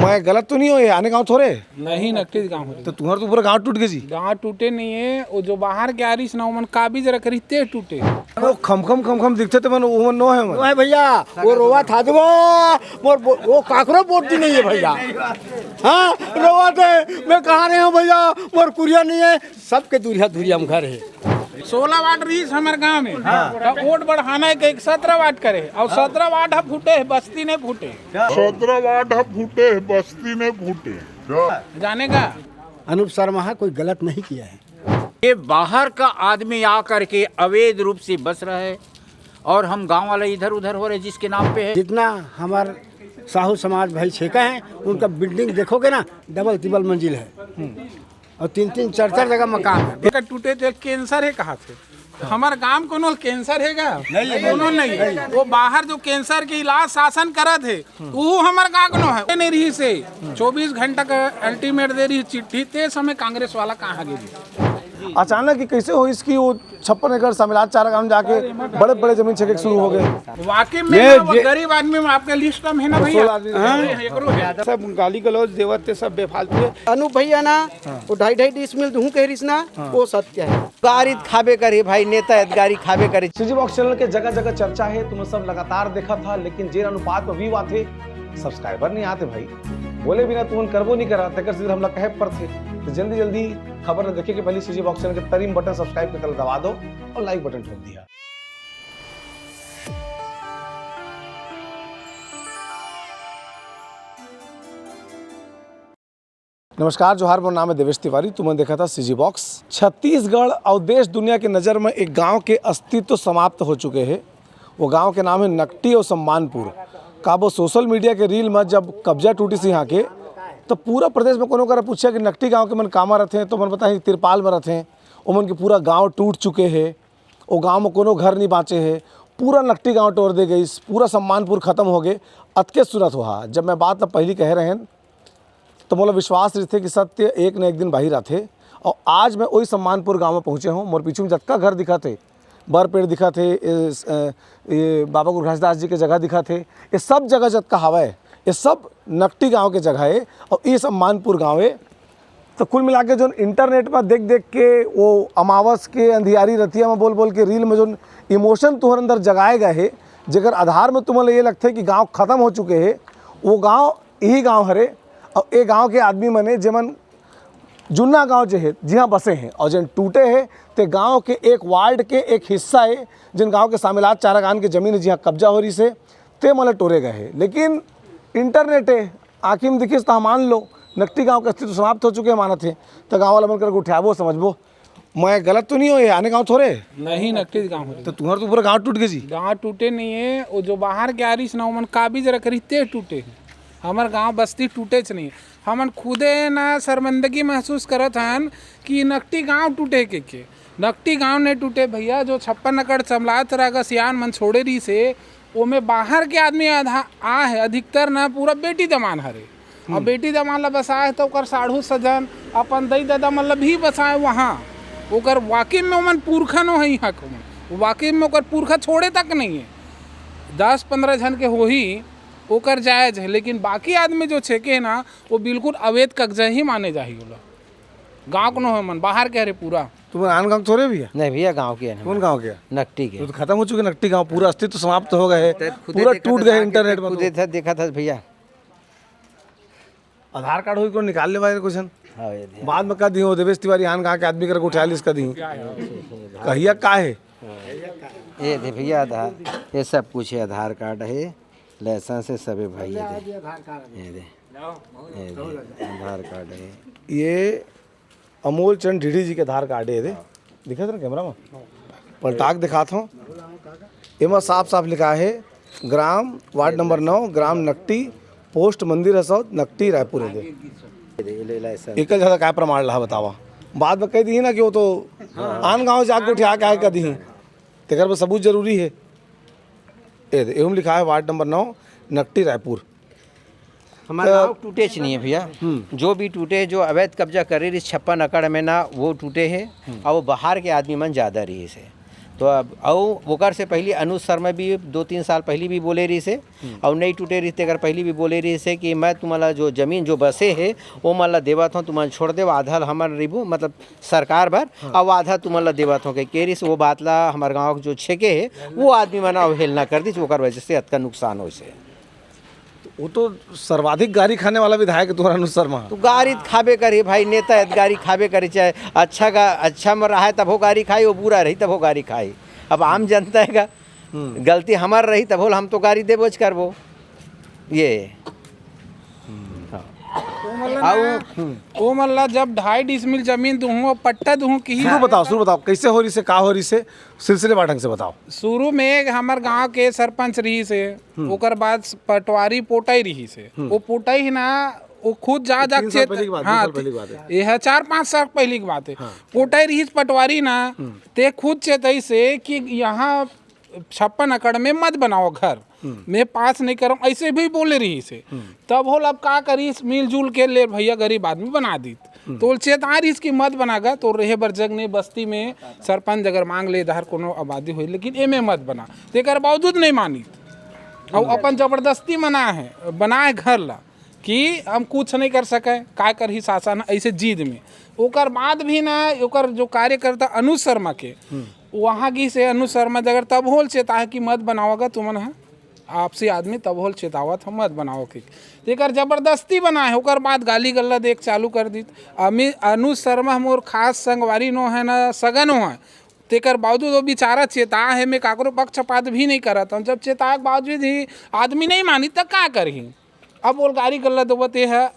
मैं गलत तो नहीं हो, ये आने गाँव थोड़े नहीं नकटी गाँव तो तुम्हारा तो पूरा गाँव टूट गई जी। गाँव टूटे नहीं है, वो जो बाहर के आ रही ना मन काबिज रख रही ते टूटे। वो खम दिखते थे मन वो नो है मन। है भैया वो रोवा था दो मोर वो काकरो बोलती नहीं है भैया। हाँ रोवा थे मैं कहाँ रहे हूँ भैया मोर कुरिया नहीं है सबके दूरिया दूरिया हम घर है। 16 वाट रही हमारे गाँव में तो वोट बढ़ाना है कि 17 वाट करे और 17 वाट हम फूटे बस्ती ने फूटे 17 वाट फूटे बस्ती में फूटे। जाने का अनूप शर्मा कोई गलत नहीं किया है। ये बाहर का आदमी आकर के अवैध रूप से बस रहा है और हम गांव वाले इधर उधर हो रहे जिसके नाम पे है। जितना हमारे साहू समाज भाई छेका है उनका बिल्डिंग देखोगे ना डबल तिबल मंजिल है और 3-3 4-4 जगह मकान है। टूटे थे कैंसर है कहाँ से हमारे गांव को कैंसर है क्या नहीं वो बाहर जो कैंसर के इलाज शासन करा थे वो हमारे गांव को है नहीं रही से 24 घंटा का अल्टीमेट दे रही चिट्ठी ते समय कांग्रेस वाला कहाँ गई अचानक ही कैसे हो इसकी वो 56 एकड़ सम्मिलात चारा गाँव जाके बड़े बड़े जमीन छेके शुरू हो गए। वाकई में वो गरीब आदमी में आपके लिस्ट में है ना भैया सब गाली गलौज देवत सब बेफालतू है। अनूप भैया ना वो 2.5 डिसमिल दूं कह रही ना वो सत्य है। गाड़ी खाबे करे भाई नेता है गाड़ी खाबे करे। सीजी बॉक्स चैनल के जगह जगह चर्चा है, तुम सब लगातार देखा था लेकिन जे अनुपात में व्यू आते सब्सक्राइबर नहीं आते भाई बोले बिना तुम करबो नहीं करा तक सीधे हमला कहे पर थे तो जल्दी जल्दी खबर देखे कि पहले सीजी बॉक्स चैनल के तरीम बटन सब्सक्राइब कर दबा दो और लाइक बटन ठोक दिया। नमस्कार जोहार, मेरा नाम है देवेश तिवारी। तुमने देखा था सीजी बॉक्स। छत्तीसगढ़ और देश दुनिया की नज़र में एक गांव के अस्तित्व समाप्त हो चुके हैं। वो गांव के नाम है नकटी और सम्मानपुर का। वो सोशल मीडिया के रील में जब कब्जा टूटी सी यहाँ के तो पूरा प्रदेश में कोनो कर पूछा कि नकटी गांव के मन कामा रहते हैं तो मन पता है तिरपाल में रहते हैं उमन के पूरा गांव टूट चुके हैं। वो गांव में कोनो घर नहीं बाँचे हैं, पूरा नकटी गांव तोड़ दे गई, पूरा सम्मानपुर ख़त्म हो गए। अतके सूरत हुआ जब मैं बात अब पहली कह रहे हैं तो मोला विश्वास रही थे कि सत्य एक न एक दिन बाहर आते। और आज मैं वही सम्मानपुर गांव में पहुँचे हूँ। मोर पीछे में जतका घर दिखा थे, बर पेड़ दिखा थे, ये बाबा गुरघास दास जी के जगह दिखा थे, ये सब जगह जतका हवा है ये सब नकटी गांव के जगह है और ये सम्मानपुर गांव है। तो कुल मिला के जो इंटरनेट पर देख देख के वो अमावस के अंधियारी रतिया में बोल बोल के रील में जो इमोशन तुम्हारे अंदर जगाए गए है जेकर आधार में तुम्हें ये लगता है कि गांव ख़त्म हो चुके हैं, वो गांव यही गांव हरे। और ये गांव के आदमी मने जेमन जुन्ना गांव जो है जहाँ बसे हैं और जिन टूटे हैं तो गांव के एक वार्ड के एक हिस्सा है जिन गांव के सामिलात चारागान की ज़मीन जहाँ कब्जा हो रही से ते मतलब टोरे गए हैं। लेकिन इंटरनेट है आँखी में दिखी तो मान लो नकटी गांव के अस्तित्व समाप्त हो चुके हैं माना थे तो गाँव वाला मन करके उठाबो समझबो। मैं गलत तो नहीं हो, ये आने गाँव थोड़े नहीं नकटी गाँव तो तुम्हारा तो पूरा गाँव टूट गई जी। गाँव टूटे नहीं है, वो जो बाहर के आ रही ना मन काबिज रख रही ते टूटे हैं। हमारे गांव बस्ती टूटे नहीं, हमन खुदे ना शर्मिंदगी महसूस करत हन कि नकटी गांव टूटे के नकटी गांव नहीं टूटे भैया। जो 56 एकड़ समलात रहा सियान मन छोड़े रही से ओमे बाहर के आदमी आ है अधिकतर ना पूरा बेटी दमान हरे और बेटी दमान ला बसाए तो ओकर साढ़ू सजन अपन दई दादा मतलब भी बसाए वहाँ ओकर वाकई में मन पुरखन हो यहाँ को वाकई में ओकर पुरखा छोड़े तक नहीं है। 10-15 जन के हो ही ओकर जायज है, लेकिन बाकी आदमी जो छेके है ना वो बिल्कुल अवैध कब्जा ही माने जाही। गाँव को है मन बाहर के हरे पूरा। तुम्हारे आन गाँव थोड़े भी है? नहीं भैया गाँव के कौन गाँव के? नकटी के तो खत्म हो चुके नकटी गाँव, पूरा अस्तित्व समाप्त हो गए है, पूरा टूट गए इंटरनेट में। खुदे था देखा था भैया। आधार कार्ड हुई को निकाल ले भाई क्वेश्चन बाद में कह दी हो देवेश तिवारी आन गाँव के आदमी करके उठा ली इसका दी कहिया का है ये दे भैया आधार ये सब कुछ है, आधार कार्ड है लाइसेंस है सभी भाई ये दे आधार कार्ड है। ये अमोल चंद ढीढ़ी जी के आधार कार्ड है, दिखा था कैमरा में पलटाक दिखाता हूँ। इमा साफ साफ लिखा है ग्राम वार्ड नंबर 9 ग्राम नकटी पोस्ट मंदिर हसौद नकटी रायपुर है एक ज़्यादा क्या प्रमाण रहा बतावा। बाद में कह दी ना कि वो तो आन गाँव जाके उठा के कह दी तेकर पर सबूत जरूरी है। एवं लिखा है वार्ड नंबर 9 नकटी रायपुर। हमारा गाँव टूटे नहीं है भैया, जो भी टूटे जो अवैध कब्जा करे रही 56 एकड़ में ना वो टूटे हैं और वो बाहर के आदमी मन ज़्यादा रही से तो अब और ओकर से पहले अनुज शर्मा भी 2-3 साल पहले भी बोले रही से और नहीं टूटे रही अगर पहले भी बोले रही से कि मैं तुम्हारा जो जमीन जो बसे है वो मतलब देवत हूँ तुम्हारा छोड़ दे आधा हमार रिबू मतलब सरकार भर और आधा तुम्हारा देवत हूँ के रही से वो बात ला हमारे गाँव के जो छेके है वो आदमी मना अवहेलना कर दी ओकर वजह से अतका नुकसान हो से। वो तो सर्वाधिक गाड़ी खाने वाला विधायक है तुम्हारा अनुज शर्मा। तो गाड़ी खाबे करी भाई नेता है गाड़ी खाबे करी चाहे अच्छा में रहा है तब वो गाड़ी खाई वो बुरा रही तब वो गाड़ी खाई। अब आम जनता है का गलती हमार रही तब हम तो गाड़ी दे बोझ करबो ये वो मल्ला जब 2.5 डिसमिल जमीन दूँ पट्टा दूँ की शुरू बताओ कैसे हो रही से का हो रही से सिलसिलेवार ढंग से बताओ। शुरू में हमार गांव के सरपंच रही से ओकर बाद पटवारी पोटाई रही से वो पोटाई ही ना वो खुद जा हाँ ये है 4-5 साल पहले की बात है। पोटाई रही पटवारी ना ते खुद चेतई से कि यहाँ 56 एकड़ में मत बनाओ घर मैं पास नहीं करूँ ऐसे भी बोले रही से तब हो अब का करी मिलजुल के ले भैया गरीब आदमी बना दी तो चेता रही की मत बनागा तो रहे बर जग ने बस्ती में सरपंच अगर मांग ले इधर कोनो आबादी हुई लेकिन एमे मत बना तेकर बावजूद नहीं मानी और अपन जबरदस्ती बनाए घर ला कि हम कुछ नहीं कर सके का कर ही शासन ऐसे जीद में ओकर बाद भी ना ओकर जो कार्यकर्ता अनुज शर्मा के वहाँ की से अनुज शर्मा अगर तब होल चेता है कि मत बनाओगा तुमन है आपसी आदमी तब होल चेतावत हम मत बनाओ के तेकर जबरदस्ती बना है ओकर बाद गाली गल्ला देख चालू कर दी। अनुज शर्मा मोर खास संगवारी नो है ना सगन हो है तेकर बावजूद वो बेचारा चेता है मैं काकरो पक्षपात भी नहीं करत हूँ जब चेता के बावजूद ही आदमी नहीं मानी तब का करही अब वो गाली गल्ला देवत है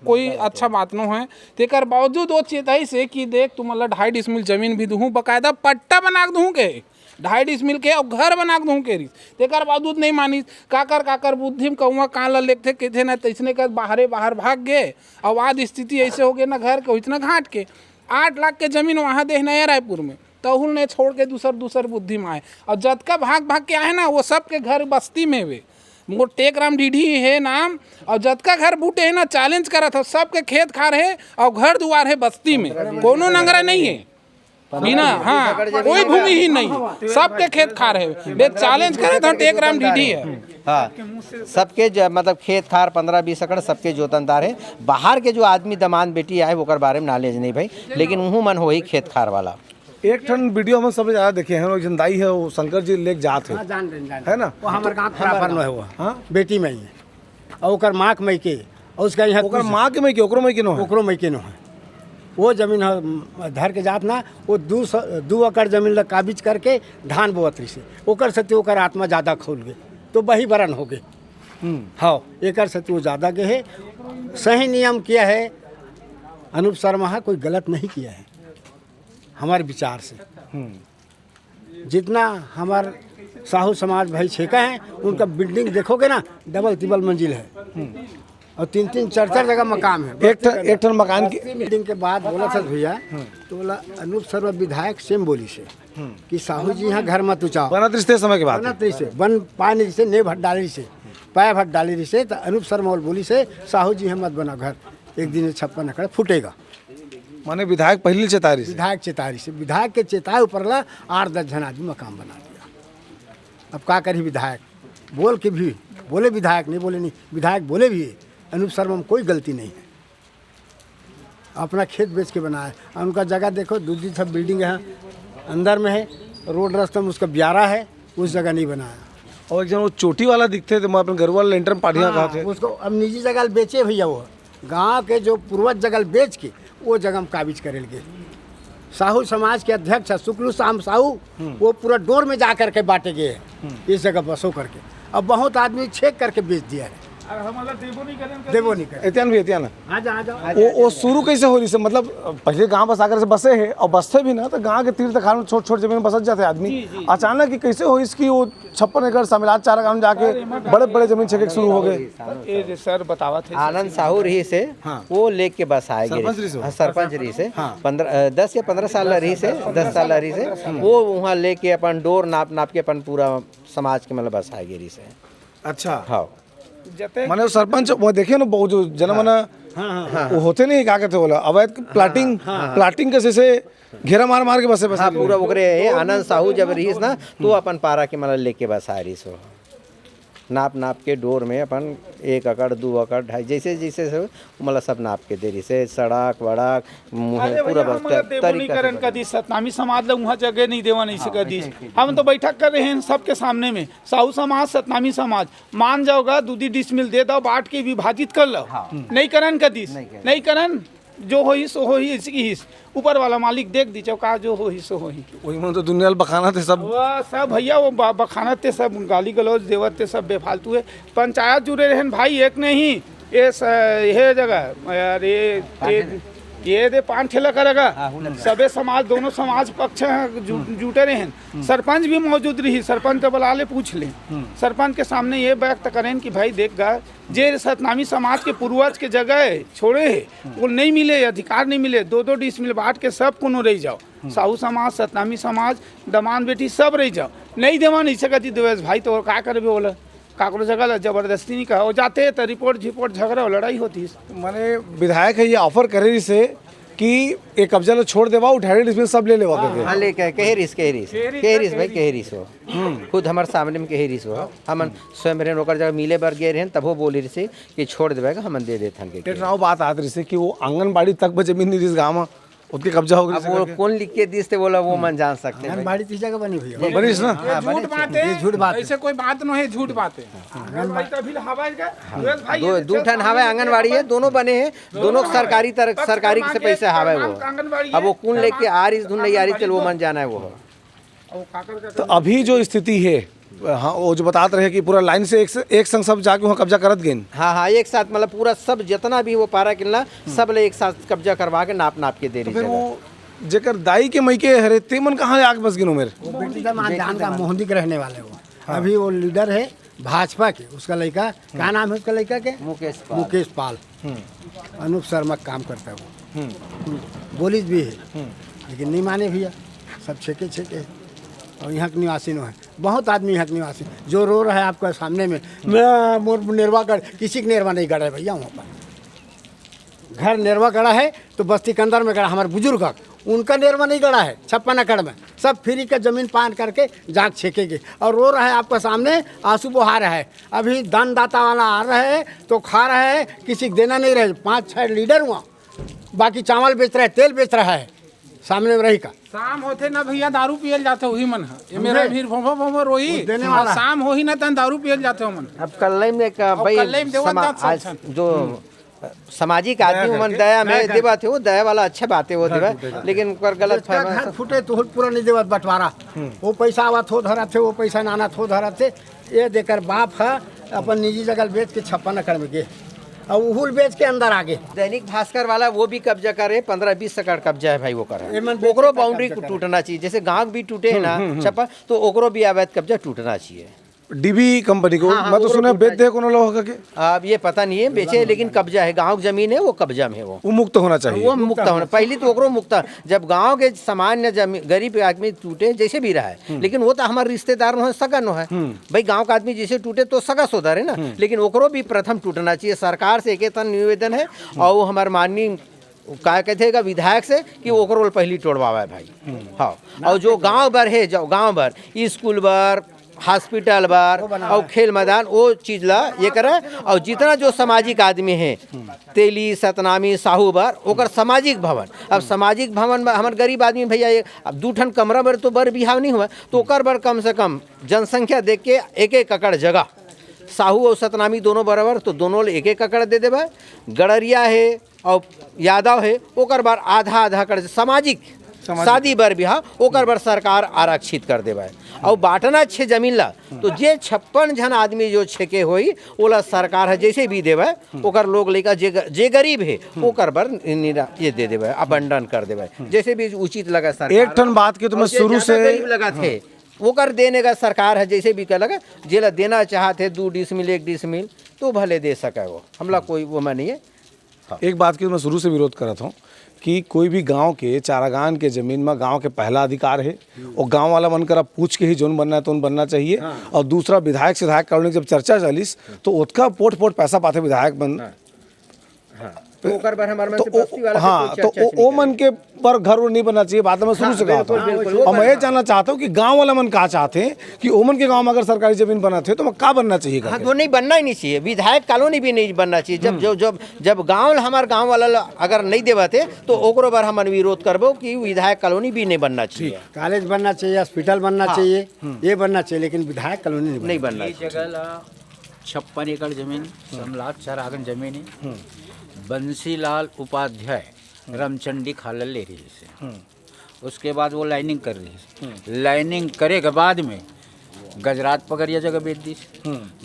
कोई अच्छा बात नो है तेकर बावजूद वो चेताई से कि देख तुम 2.5 डिसमिल जमीन भी दूँ बकायदा पट्टा बना दूँ के 2.5 डिसमिल के और घर बना दूँ के तेकर बावजूद नहीं मानी काकर बुद्धि में कहूँगा कान ला लेते कहते ना तैसने कर बाहर भाग गए और आज स्थिति ऐसे हो गए ना घर के इतना घाट के 8 लाख के जमीन वहाँ दे नया रायपुर में तहुल ने छोड़ के दूसर बुद्धि में आए और जतका भाग के आए ना वो सब के घर बस्ती में वे मोर टेकराम डीढ़ी है नाम और जतका घर बूटे है ना चैलेंज करा था सबके खेत खार है और घर दुआर है बस्ती में कोनो नंगरा नहीं है बिना हाँ कोई भूमि ही नहीं सबके खेत खार है बे चैलेंज करे था टेकराम डीढ़ी है हाँ सबके मतलब खेत खार 15-20 एकड़ सबके जोतनदार है। बाहर के जो आदमी दमान बेटी आए वो बारे में नॉलेज नहीं भाई लेकिन उहू मन हो ही खेत खार वाला। एक ठन वीडियो हम सबसे ज्यादा देखे हैं जनदाई है वो शंकर जी लेक जात है है ना वो हमारे गाँव खराब है वो बेटी में ही है और ओकर माँ के मैके और उसका यहाँ ओकर माँ के मैके ओकरो मैके नो है ओकरो मैके नो है वो जमीन धर के जात ना वो 2 एकड़ जमीन ला काबिज करके धान बोअत रही से ओकर सत्य ओकर आत्मा ज़्यादा खोल गए तो वही बरन हो गए। हाँ एकर सत्य वो ज़्यादा के है सही नियम किया है अनुप शर्मा कोई गलत नहीं किया है हमारे विचार से। जितना हमार साहू समाज भाई छेका है उनका बिल्डिंग देखोगे ना डबल तिबल मंजिल है और 3-4 जगह मकान है। एक टन मकान की बिल्डिंग के बाद बोला था भैया तो बोला अनुप शर्मा विधायक सेम बोली से कि साहू जी यहाँ घर मत उचाओ बनत रिश्ते समय के बाद बनत रही से बन पानी से ने भट डाली से पाया भट डाली रही से तो अनुप शर्मा बोली से साहू जी यहाँ मत बना घर एक दिन 56 एकड़ फूटेगा माने विधायक पहले चेतारी से विधायक चेतारी से विधायक के चेताए ऊपर ला 8-10 जन आदमी मकान बना दिया। अब का करी विधायक बोल के भी बोले विधायक नहीं बोले नहीं विधायक बोले भी अनुप शर्मा में कोई गलती नहीं है अपना खेत बेच के बनाया और उनका जगह देखो दूसरी सब बिल्डिंग है अंदर में है रोड रास्ता में उसका ब्यारा है उस जगह नहीं बनाया। और एक जन वो चोटी वाला दिखते थे मैं अपने घर वाले लेंटर में पार्टियाँ कहा थे उसको अब निजी जगह बेचे भैया वो गाँव के जो पूर्वज जगह बेच के वो जगह हम काबिज करेल गए। साहू समाज के अध्यक्ष शुक्लू शाम साहू वो पूरा डोर में जा करके बांटे गए इस जगह बसो करके अब बहुत आदमी छेक करके बेच दिया है देवो नहीं करे एतियान भी एतियान आ जाओ वो शुरू कैसे हो रही से मतलब पहले गांव बस आकर से बसे है और बसते भी ना तो गांव के तीर्थ खान में छोट जमीन में बसत जाते आदमी अचानक कि कैसे हो इसकी वो 56 एकड़ सम्मिलात 4 गांव जाके बड़े जमीन छेके शुरू हो गए। सर बतावा थे आनंद साहू रही से वो लेके बस आए सरपंच रही से 10 या 15 साल रही से 10 साल रही से वो वहाँ लेके अपन डोर नाप के अपन पूरा समाज के मतलब बस आए गिरी से। अच्छा हाँ माने सरपंच वो देखिए ना बहुत जो जनमना वो होते नहीं, क्या कहते बोला, अवैध प्लाटिंग के से घेरा मार मार के बसे हाँ पूरा ओकरे आनंद साहू जब रहीस ना तो अपन पारा के मतलब लेके बस आ रही सो नाप नाप के डोर में अपन 1 एकड़ 2 एकड़ 2.5 जैसे जैसे से मतलब सब नाप के दे रही से सड़क वड़क मुहे पूरा बस तरीका करण का दी सतनामी समाज ला वहाँ जगह नहीं देवा नहीं सका दी। हम तो बैठक कर रहे हैं सबके सामने में, साहू समाज सतनामी समाज मान जाओगा 2 डिसमिल दे दो, बांट के विभाजित कर लो। नहीं करन का दिस नहीं करन, जो हो ही सो हो ही, इसकी ही ऊपर वाला मालिक देख दी चौका, जो हो ही सो हो ही। वही में तो दुनिया बखाना थे सब, वह सब भैया वो बखानत थे, सब गाली गलौज देवत थे, सब बेफालतू है। पंचायत जुड़े रहन भाई, एक नहीं ये जगह यार ये दे 5 ठेला करेगा, सबे समाज दोनों समाज पक्ष जुटे रहन। सरपंच भी मौजूद रही, सरपंच तो बुला ले पूछ ले, सरपंच के सामने ये व्यक्त करें कि भाई देख गा जे सतनामी समाज के पूर्वज के जगह छोड़े है वो नहीं मिले, अधिकार नहीं मिले, 2 डिसमिल बांट के सब कोनो रह जाओ, साहू समाज सतनामी समाज दमान बेटी सब रह जाओ। नहीं देवा नहीं सकती देवेश भाई, तो क्या करबे बोला, काकरो जगह जबरदस्ती नहीं कहा, वो जाते तो रिपोर्ट झगड़ा लड़ाई होती। माने विधायक है ये ऑफर करे से कि एक कब्जा लो छोड़ देवा, 2.5 डिसमिल सब ले लेवा करके। हाँ ले कहेरिस भाई कहेरिस हो खुद हमारे सामने में कहेरिस हो, हमन स्वयं रहन ओकर जगह मिले बर गए रहन, तब वो बोली रही से कि छोड़ देवेगा हमन दे देथन के। टेटराव बात आत रही से कि वो आंगनबाड़ी तक में जमीन नहीं जिस गाँव में उसके कब्जा हो अब वो कौन लिख के दिस थे बोला वो मन जान सकते हैं। आंगनबाड़ी तीस जगह बनी हुई है। बनीस ना, झूठ बात है, झूठ बात है। ऐसे कोई बात नहीं है, झूठ बात है। दो ठन हवा आंगनबाड़ी है, दोनों बने हैं, दोनों सरकारी से पैसे हवा वो। अब वो कौन लेके आ रही धुन नहीं आ रही, चल वो मन जाना है वो। तो अभी जो स्थिति है, हाँ वो जो बताते रहे कि पूरा लाइन से एक संग सब जाके वहाँ कब्जा करत गए। हाँ एक साथ मतलब पूरा सब जितना भी वो पारा किला सब ले एक साथ कब्जा करवा के नाप के दे रही। फिर वो जेकर दाई के मईके हरे ते मन कहाँ आग बस गिनो मेरे, वो बेटी का मानजान का मोहंदी के रहने वाले वो। अभी वो लीडर है भाजपा के, उसका लड़का क्या नाम है उसका लड़का के, मुकेश पाल अनूप शर्मा काम करता है वो, बोलिस भी है लेकिन नहीं माने भैया, सब छेके और यहाँ के निवासी नो है, बहुत आदमी यहाँ के निवासी जो रो रहा है आपके सामने में, मोर निर्वाह कर, किसी का निर्वाह नहीं गड़ा है भैया वहाँ पर। घर निर्वाह गड़ा है तो बस्ती के अंदर में गड़ा, हमारे बुजुर्ग उनका निर्वाह नहीं गड़ा है, 56 एकड़ में सब फ्री का जमीन पान करके जाग छेकेंगे और रो रहा है आपके सामने, आंसू बहा रहा है। अभी दानदाता वाला आ रहा है तो खा रहा है, किसी को देना नहीं रहे, 5-6 लीडर हुआ, बाकी चावल बेच रहा है, तेल बेच रहा है सामने में रही का। शाम होते ना भैया दारू पियल जाते वही मन है, ये मेरा भीड़ भोभो रोई शाम हो ही ना तन दारू पियल जाते हो मन। अब कल में भाई जो सामाजिक आदमी मन दया में देवा थे, वो दया वाला अच्छे बातें वो देवा, लेकिन पर गलत घर फूटे तो पूरा नहीं देवा बंटवारा, वो पैसा आवा थो धरा थे, वो पैसा नाना थो धरा थे, ये देकर बाप है अपन निजी जगह बेच के 56 एकड़ में गए और उहुल बेच के अंदर आगे। दैनिक भास्कर वाला वो भी कब्जा करे, 15-20 एकड़ कब्जा है भाई वो करे, ओकरो बाउंड्री टूटना चाहिए, जैसे गांव भी टूटे है ना छप्पा, तो ओकरो भी अवैध कब्जा टूटना चाहिए। डीबी कंपनी को मैं तो सुना बेच दे कोनो लोग के, अब ये पता नहीं है बेचे, लेकिन कब्जा है, गांव की जमीन है वो कब्जा में है, वो मुक्त होना चाहिए, वो मुक्त होना पहले तो ओकरो मुक्त। जब गांव के सामान्य गरीब आदमी टूटे जैसे भी रहा है, लेकिन वो तो हमारे रिश्तेदार है, सगा नो है भाई, गांव का आदमी जैसे टूटे तो सगा सोदर है ना, लेकिन ओकरो भी प्रथम टूटना चाहिए। सरकार से एक निवेदन है और वो हमारे माननीय क्या कहते हैं विधायक से कि ओकरो पहली तोड़वावा है भाई। हाँ, और जो गाँव भर है, जो गाँव भर स्कूल भर हॉस्पिटल बार और खेल मैदान वो चीज ला ये करे, और जितना जो सामाजिक आदमी है तेली सतनामी साहू बार ओकर सामाजिक भवन, अब सामाजिक भवन में हमारे गरीब आदमी भैया अब 2 ठन कमरा बर तो बर बिहाव नहीं हुआ, तो ओकर बर कम से कम जनसंख्या देख के 1-1 एकड़ जगह, साहू और सतनामी दोनों बराबर तो दोनों 1-1 एकड़ दे देवे, गड़रिया है और यादव है ओकर बार आधा एकड़ सामाजिक शादी बर बिहाव ओकर बर सरकार आरक्षित कर देवे, और बांटना छे जमीन ला तो जे 56 जन आदमी जो छेके होई ओला सरकार है जैसे भी देवे, ओकर लोग लेकर जे गरीब है ओकर बर ये दे देवे, अबंडन कर देवे, जैसे भी उचित लगा सरकार। एक ठन बात के तुम्हें शुरू से लगा थे वो कर देने का सरकार है, जैसे भी कर लगा जेला देना चाहते 2 डिसमिल 1 डिसमिल तो भले दे सके, वो हमला कोई वो नहीं है। एक बात की मैं शुरू से विरोध कर रहा हूँ कि कोई भी गांव के चारागान के जमीन में गांव के पहला अधिकार है, और गांव वाला बनकर अब पूछ के ही जोन बनना है तो बनना चाहिए। और दूसरा विधायक सिधायक करने की जब चर्चा चलिस तो उसका पोट पैसा पाते विधायक बन तो ओकर बार हमारे मन तो से बस्ती वाला पे हाँ कोई तो चर्चा ओ मन के पर घर उर नहीं बनना चाहिए, बात में शुरू से कहा था। बिल्कुल, और मैं ये जानना चाहता हूँ कि गांव वाला मन कहा चाहते हैं कि ओमन के गांव में अगर सरकारी जमीन बनाते हैं तो मैं क्या बनना चाहिए हाँ करके? तो नहीं बनना ही नहीं चाहिए, विधायक कॉलोनी भी नहीं बनना चाहिए। जब गांव हमारे गांव वाला अगर नहीं देवते तो ओकरो बार हम विरोध करबो कि विधायक कॉलोनी भी नहीं बनना चाहिए। कॉलेज बनना चाहिए, हॉस्पिटल बनना चाहिए, ये बनना चाहिए, लेकिन विधायक कॉलोनी नहीं बनना ये जगह 56 एकड़ जमीन समलात चरागन जमीन है। बंसीलाल उपाध्याय रामचंडी खालल ले रही है। उसके बाद वो लाइनिंग कर रही है। लाइनिंग करे के बाद में गजरात पगरिया जगह बेच दी।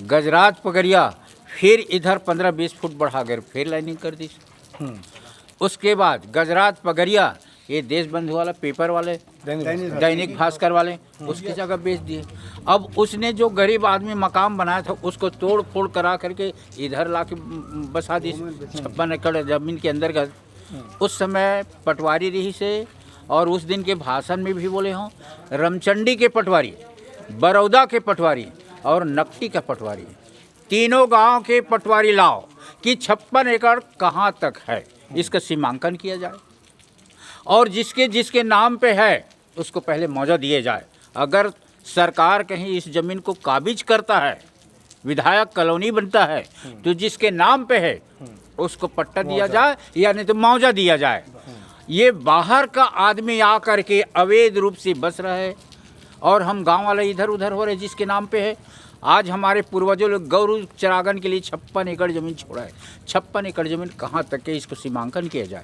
गजरात पगरिया फिर इधर 15-20 फुट बढ़ा कर फिर लाइनिंग कर दी। उसके बाद गजरात पगरिया ये देश बंधु वाला पेपर वाले दैनिक भास्कर वाले उसकी जगह बेच दिए। अब उसने जो गरीब आदमी मकान बनाया था उसको तोड़ फोड़ करा करके इधर ला के बसा दी 56 एकड़ जमीन के अंदर। उस समय पटवारी रही से और उस दिन के भाषण में भी बोले हों, रामचंडी के पटवारी, बरौदा के पटवारी और नकटी का पटवारी, तीनों गांव के पटवारी लाओ कि 56 एकड़ कहाँ तक है, इसका सीमांकन किया जाए और जिसके जिसके नाम पे है उसको पहले मुआवजा दिए जाए। अगर सरकार कहीं इस ज़मीन को काबिज करता है, विधायक कॉलोनी बनता है, तो जिसके नाम पे है उसको पट्टा दिया जाए या नहीं तो मुआवजा दिया जाए। ये बाहर का आदमी आ कर के अवैध रूप से बस रहा है और हम गांव वाले इधर उधर हो रहे जिसके नाम पे है। आज हमारे पूर्वजों लोग गौरव चरागन के लिए 56 एकड़ ज़मीन छोड़ा है। 56 एकड़ ज़मीन कहाँ तक है, इसको सीमांकन किया जाए।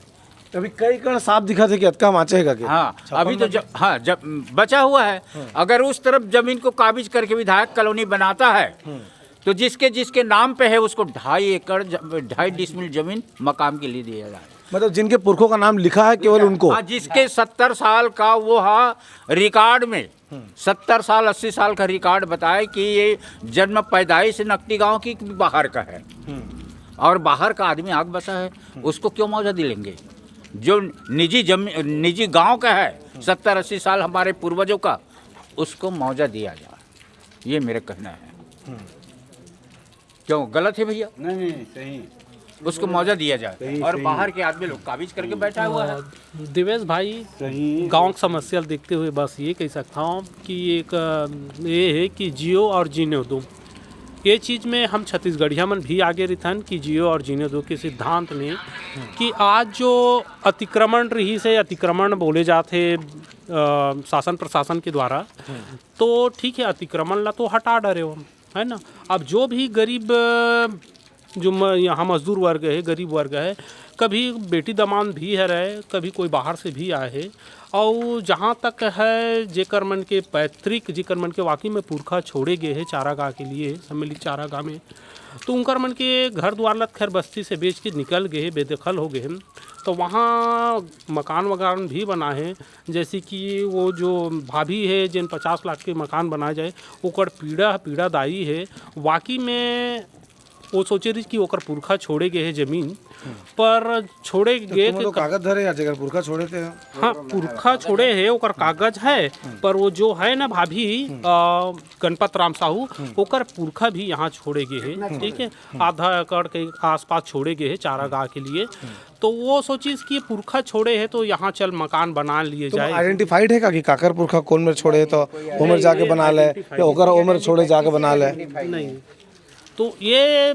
अभी कई कण साफ दिखा थे कि अतका माचेगा कि हाँ अभी तो जब बचा हुआ है। अगर उस तरफ जमीन को काबिज करके विधायक कॉलोनी बनाता है तो जिसके जिसके नाम पे है उसको 2.5 डिसमिल जमीन मकाम के लिए दिया जाए। मतलब जिनके पुरखों का नाम लिखा है केवल उनको। हाँ, जिसके 70 साल का वो रिकॉर्ड में 70 साल 80 साल का रिकॉर्ड बताए कि ये जन्म पैदाइश नकटी गांव की बाहर का है और बाहर का आदमी आग बसा है, उसको क्यों मुआवजा दिलेंगे? जो निजी गांव का है 70-80 साल हमारे पूर्वजों का, उसको मुआवजा दिया जाए। ये मेरा कहना है। क्यों गलत है भैया? नहीं सही, उसको मुआवजा दिया जाए और बाहर के आदमी लोग काबिज करके बैठा हुआ है। दिवेश भाई, गांव की समस्या देखते हुए बस ये कह सकता हूँ कि एक ये है कि जियो और जीने दो, ये चीज़ में हम छत्तीसगढ़िया मन भी आगे रहन कि जियो और जीने दो के सिद्धांत में कि आज जो अतिक्रमण रही से अतिक्रमण बोले जाते शासन प्रशासन के द्वारा, तो ठीक है अतिक्रमण ला तो हटा डरे हो, है ना। अब जो भी गरीब जो यहाँ मजदूर वर्ग है, गरीब वर्ग है, कभी बेटी दमान भी है रहे, कभी कोई बाहर से भी आए है, और जहाँ तक है जेकर मन के पैतृक जेकर मन के वाकई में पुरखा छोड़े गए हैं चारागाह के लिए, सम्मिलित चारागाह में, तो उनकर मन के घर द्वार लत खैर बस्ती से बेच के निकल गए, बेदखल हो गए, तो वहाँ मकान वकान भी बना है। जैसे कि वो जो भाभी है जिन 50 लाख के मकान बनाए जाए, ओकर पीड़ादायी है। वाकई में वो सोचे रही कि ओकर पुरखा छोड़े गए है जमीन पर छोड़े गए तो कागज धरे या जगह पुरखा छोड़े थे। हाँ पुरखा छोड़े है, ओकर कागज है, पर वो जो है ना भाभी गणपत राम साहू, ओकर पुरखा भी यहाँ छोड़े गए हैं। ठीक है, आधा एकड़ के आसपास छोड़े गए हैं चारागाह के लिए। तो वो सोची कि पुरखा छोड़े है तो यहाँ चल मकान बना लिए तो जाए। आइडेंटिफाइड है का कि काकर पुरखा कौन में छोड़े तो उम्र जाके बना ले या ओकर उम्र छोड़े जाके बना ले? नहीं, तो ये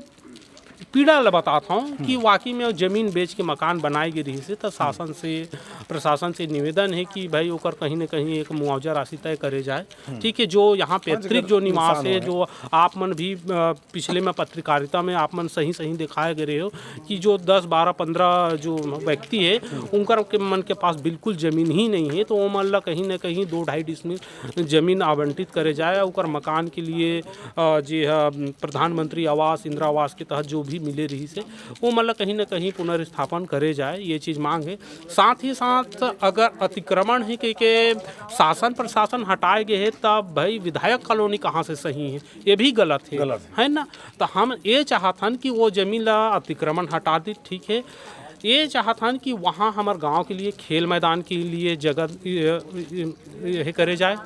पीड़ा ल बताता हूँ कि वाकई में ज़मीन बेच के मकान बनाई गई रही से, तो शासन से प्रशासन से निवेदन है कि भाई ओकर कहीं न कहीं एक मुआवजा राशि तय करे जाए। ठीक है, जो यहाँ पैतृक जो निवास है, जो आप मन भी पिछले में पत्रकारिता में आप मन सही दिखाए गए हो कि जो 10, 12, 15 जो व्यक्ति है उनकर के मन के पास बिल्कुल ज़मीन ही नहीं है, तो वो मन ला कहीं न कहीं 2-2.5 डिसमिल ज़मीन आवंटित करे जाए। ओकर मकान के लिए जी प्रधानमंत्री आवास, इंदिरा आवास के तहत जो भी मिले रही से वो मतलब कहीं ना कहीं पुनर्स्थापन करे जाए, ये चीज़ मांग है। साथ ही साथ अगर अतिक्रमण है कि शासन प्रशासन हटाए गए हैं, तब भाई विधायक कॉलोनी कहाँ से सही है, ये भी गलत है ना। तो हम ये चाहतन कि वो जमीन ला अतिक्रमण हटा दी, ठीक है, ये चाहता कि वहाँ हमारे गांव के लिए खेल मैदान के लिए जगह ये करे जाए।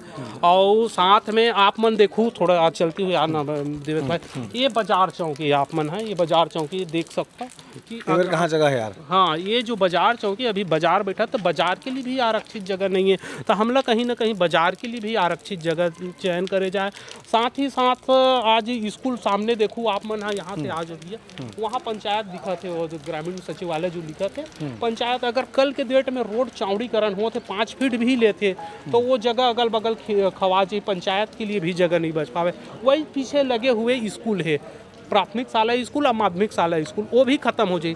और साथ में आप मन देखो थोड़ा आज चलती हुई आना देवेश भाई, ये बाजार चौकी आप मन है, ये बाजार चौकी देख सकता कि इधर कहाँ जगह है यार? हाँ, ये जो बाजार चौकी अभी बाजार बैठा, तो बाजार के लिए भी आरक्षित जगह नहीं है, तो हम लोग कहीं ना कहीं बाजार के लिए भी आरक्षित जगह चयन करे जाए। साथ ही साथ आज स्कूल सामने देखो आप मन, हाँ यहाँ से आ जाइए, वहाँ पंचायत दिखा थे, वो जो ग्रामीण सचिवालय जो लिखा थे पंचायत, अगर कल के डेट में रोड चौड़ीकरण हुए थे 5 फीट भी लेते तो वो जगह अगल बगल खवा जी, पंचायत के लिए भी जगह नहीं बच पावे। वही पीछे लगे हुए स्कूल है, प्राथमिक शाला स्कूल और माध्यमिक शाला स्कूल, वो भी खत्म हो जाए।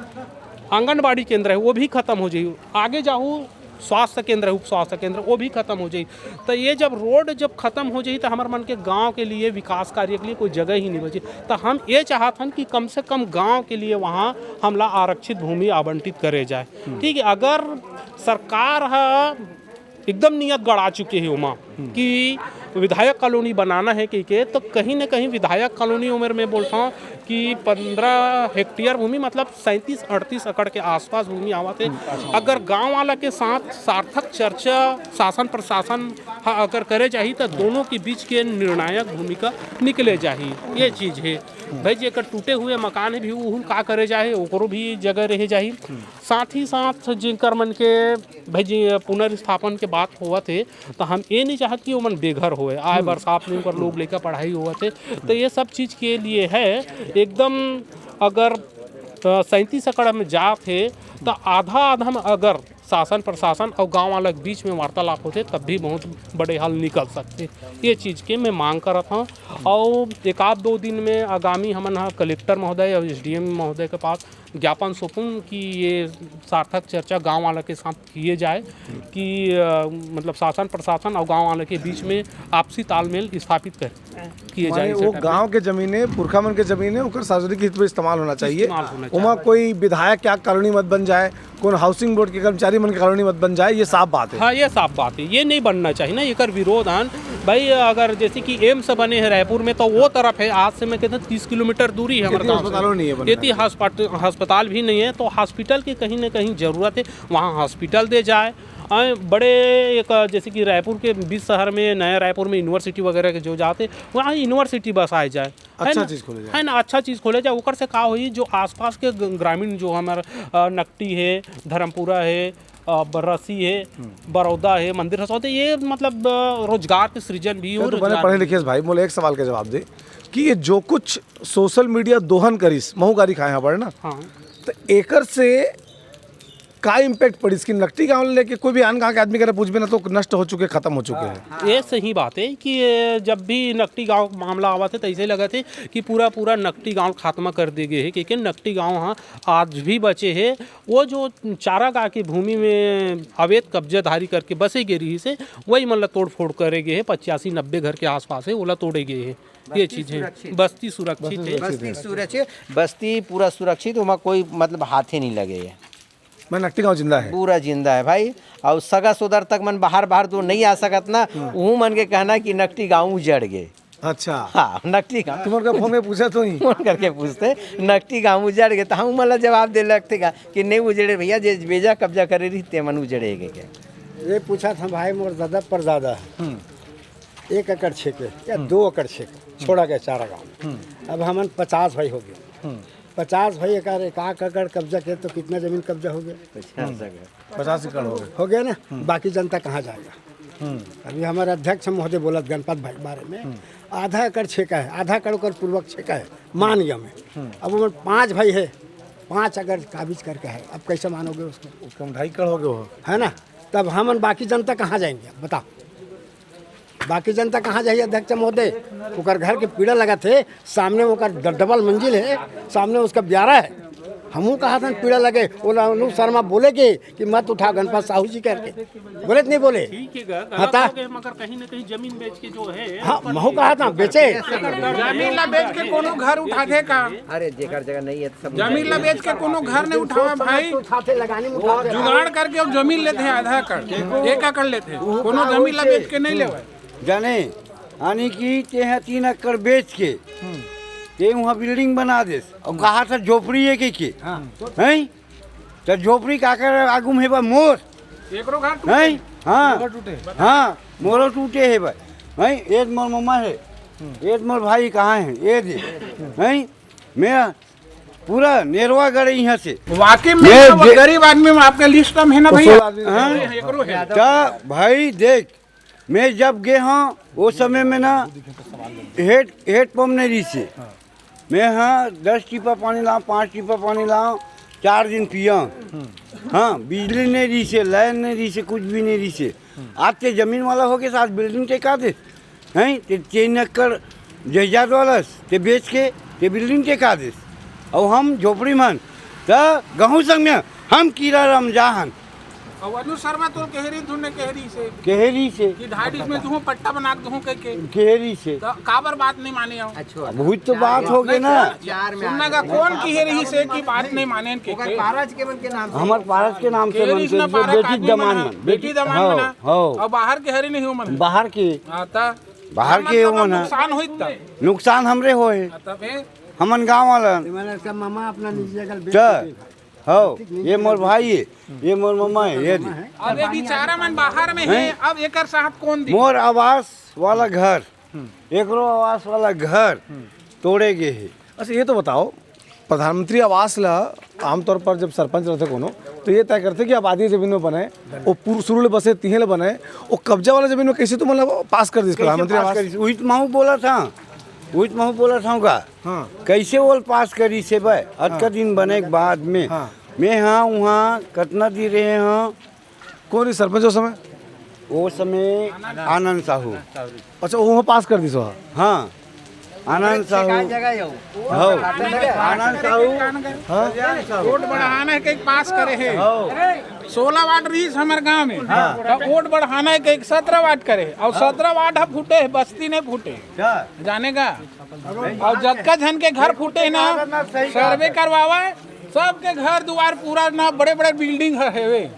आंगनबाड़ी केंद्र है वो भी खत्म हो जाए। आगे जाऊँ स्वास्थ्य केंद्र है, उप स्वास्थ्य केंद्र, वो भी खत्म हो जाए। तो ये जब रोड जब खत्म हो जाए तो हमारे मन के गांव के लिए विकास कार्य के लिए कोई जगह ही नहीं बची। तो हम ये चाहते हैं कि कम से कम गांव के लिए वहाँ हमला आरक्षित भूमि आवंटित करे जाए। ठीक है, अगर सरकार एकदम नियत गड़ा चुके हैं वहाँ कि विधायक कॉलोनी बनाना है कि तो कहीं ना कहीं विधायक कॉलोनी उम्र में बोलता हूँ कि 15 हेक्टेयर भूमि मतलब 37-38 एकड़ के आसपास भूमि आवत है। अगर गांव वाला के साथ सार्थक चर्चा शासन प्रशासन अगर करे चाहिए तो दोनों के बीच के निर्णायक भूमिका निकले चाहिए। ये चीज़ है भाई, जेकर टूटे हुए मकान है भी वो का करे जाए, ओकरो भी जगह रह जाए। साथ ही साथ जिनकर मन के भाई जी पुनर्स्थापन के बात हुआ थे, तो हम ये नहीं चाहते कि वो मन बेघर होए, आए बरसात में ऊपर लोग लेकर पढ़ाई हुआ थे। तो ये सब चीज़ के लिए है एकदम, अगर 37 एकड़ में जाते तो आधा में अगर शासन प्रशासन और गांव वाला के बीच में वार्तालाप होते तब भी बहुत बड़े हल निकल सकते। ये चीज़ के मैं मांग कर रहा हूँ। और एक आध 2 दिन में आगामी हमन कलेक्टर महोदय और SDM महोदय के पास ज्ञापन सौंपूँ कि ये सार्थक चर्चा गांव वाला के साथ किए जाए कि मतलब शासन प्रशासन और गांव वाले के बीच में आपसी तालमेल स्थापित किए जाए। वो गांव के जमीनें पुरखा मन के जमीनें ओकर सार्वजनिक हित में इस्तेमाल होना चाहिए। वहाँ कोई विधायक क्या कॉलोनी मत बन जाए, कौन हाउसिंग बोर्ड के कर्मचारी मन की कॉलोनी मत बन जाए, ये साफ बात है। हाँ, ये साफ बात है, ये नहीं बनना चाहिए ना। एक विरोध है भाई, अगर जैसे कि एम्स बने हैं रायपुर में तो वो तरफ है, आज से मैं कहता हूँ 30 किलोमीटर दूरी है हमारे गाँव से, इतनी अस्पताल भी नहीं है। तो हॉस्पिटल की कहीं ना कहीं ज़रूरत है, वहाँ हॉस्पिटल दे जाए। बड़े एक जैसे कि रायपुर के बीच शहर में, नया रायपुर में यूनिवर्सिटी वगैरह के जो जाते वहाँ यूनिवर्सिटी बस आए जाए, अच्छा चीज़ खोले जाए, है ना, अच्छा चीज़ खोले जाए। ओकर से का हुई जो आसपास के ग्रामीण जो हमारा नकटी है, धर्मपुरा है, बरसी है, बड़ौदा है, मंदिर हसौते, ये मतलब रोजगार के सृजन भी हो। तो मैंने पढ़े लिखे भाई मोले एक सवाल का जवाब दे कि ये जो कुछ सोशल मीडिया दोहन करीस महूगारी खाए हैं बड़ ना, हाँ, तो एकर से का इम्पैक्ट पड़ी इसकी नकटी गाँव लेके कोई भी आन गाँव के आदमी करे पूछ भी ना तो नष्ट हो चुके, खत्म हो चुके हैं। ये सही बात है कि जब भी नकटी गांव मामला आवा थे तो ऐसे लगा थे कि पूरा नकटी गांव खात्मा कर दिए गए हैं, क्योंकि नकटी गांव हाँ आज भी बचे हैं। वो जो चारागाह की भूमि में अवैध कब्जाधारी करके बसे गए रही से वही मतलब तोड़ फोड़ करे गए हैं। 85-90 घर के आसपास है ओला तोड़े गए हैं। ये चीज़ है, बस्ती सुरक्षित है, बस्ती पूरा सुरक्षित, वहाँ कोई मतलब हाथ ही नहीं लगे है। मैं नकटी गाँव जिंदा है, पूरा जिंदा है भाई। और सगा सोदर तक मन बाहर तो नहीं आ सकत ना, वो मन के कहना कि नकटी गाँव उजड़ गए। अच्छा हाँ, नकटी गाँव तुम्हारे फोन में पूछा तो ही फोन करके पूछते नकटी गाँव उजड़ गए, तो हम मतलब जवाब दे लगते का कि नहीं उजड़े भैया, जे बेजा कब्जा करे रही ते मन उजड़ेगे क्या। ये पूछा था भाई मोर दादा पर दादा 1 एकड़ छेके या 2 एकड़ छेके छोड़ा गया चारागाँव। अब हमन 50 भाई हो गए, 50 भाई एक एकड़ कब्जा किया तो कितना जमीन कब्जा हो गया? 50 एकड़ हो गया ना। बाकी जनता कहाँ जाएगा? अभी हमारे अध्यक्ष महोदय बोला गणपत भाई बारे में, आधा एकड़ छेका है, आधा एकड़ कर पूर्वक छेका है मान गया मैं। अब वो 5 भाई है, 5 अगर काबिज करके है, अब कैसे मानोगे उसको? कम 2.5 एकड़ हो गए वो, है ना। तब हम बाकी जनता कहाँ जाएंगे बताओ? बाकी जनता कहाँ जाइए अध्यक्ष महोदय? ओकर घर के पीड़ा लगा थे, सामने ओकर डबल मंजिल है, सामने उसका ब्यारा है। हमू कहा था पीड़ा लगे, वो अनूप शर्मा बोले कि मत उठा गणपत साहू जी करके बोले नहीं बोले? मगर कहीं ना कहीं जमीन बेच के जो है, हाँ महू कहा था बेचे जमीन ला बेच के कोनो घर उठा दे का? अरे जेकर जगह नहीं है सब जमीन ला बेच के कोनो घर नहीं उठावा भाई, उठाते लगाने में जुगाड़ करके अब जमीन लेते हैं, आधा एकड़ 1 एकड़ लेते हैं, कोनो जमीन ला बेच के नहीं लेवा जाने यानी कि ते हैं 3 एकड़ बेच के ते वहाँ बिल्डिंग बना दे और कहा था झोपड़ी है के हैं तो झोपड़ी काकर आगू में बा मोर एकरो घर नहीं हाँ हाँ मोरो टूटे है भाई नहीं एक मोर मम्मा है एक मोर भाई कहाँ है ये दे नहीं मैं पूरा नेरवा गढ़ यहाँ से वाकई में ये वो गरीब आदमी में आपके लिस्ट में है ना भैया एकरो है तो भाई देख मैं जब गए हाँ वो समय में ना हेड पंप नहीं रही से मैं हाँ 10 टीपा पानी लाऊं 5 टीपा पानी लाऊं 4 दिन पिया हाँ बिजली नहीं रही से लाइन नहीं रही से कुछ भी नहीं रही से आज ते जमीन वाला हो के साथ बिल्डिंग टेका दे हैं ते 3 एकड़ जायदाद वाला ते बेच के ते बिल्डिंग टेका दे और हम झोपड़ी मन तो गहूँ संग में हम कीड़ा रमजान और अनु शर्मा तो कहरी धुने कहरी से केहरी से कि 2.5 में दूं पट्टा बना दूं के केहरी से तो काबर बात नहीं माने हो बहुत तो बात हो गई ना सुनने का कौन कहरी से की बात नहीं माने के हमार पारस के नाम से कहरी से बेटी दमान मन बेटी दमान में हो और बाहर कहरी नहीं हो मन बाहर के आता बाहर के हो ना नुकसान होई त नुकसान हमरे होए तब हमन गांव वाला मैंने इसका मामा अपना निजी जगह बेच चल हो ये मोर भाई है ये मोर मम्मा है ये दी। अब ये बेचारा मन बाहर में है अब एकर साथ कौन दी मोर आवास वाला घर एकरो आवास वाला घर तोड़े गए है अच्छा ये तो बताओ प्रधानमंत्री आवास ला आमतौर पर जब सरपंच रहते कोनो तो ये तय करते कि आबादी जमीन में बने वो पूर्व शुरू ले बसे तीहे ले बने वो कब्जा वाला जमीन में कैसे तो मतलब पास कर दी प्रधानमंत्री आवास वही तो महू बोला था वही तो महू बोला था का हाँ कैसे वो पास करी से भाई आज का दिन बने के बाद में हाँ। मैं हाँ वहाँ कितना दी रहे हैं कौन सरपंच उस समय वो समय आनंद साहू अच्छा वो पास कर दी सो हाँ आनंद साहू हो आनंद साहू वोट बढ़ाना है के पास करे है 16 वार्ड रही हमारे गांव में तो वोट बढ़ाना है के 17 वार्ड करे और 17 वार्ड फूटे है बस्ती नहीं फूटे जानेगा और जतका जन के घर फूटे ना सर्वे करवावा सबके घर द्वार पूरा ना बड़े बड़े बिल्डिंग है वे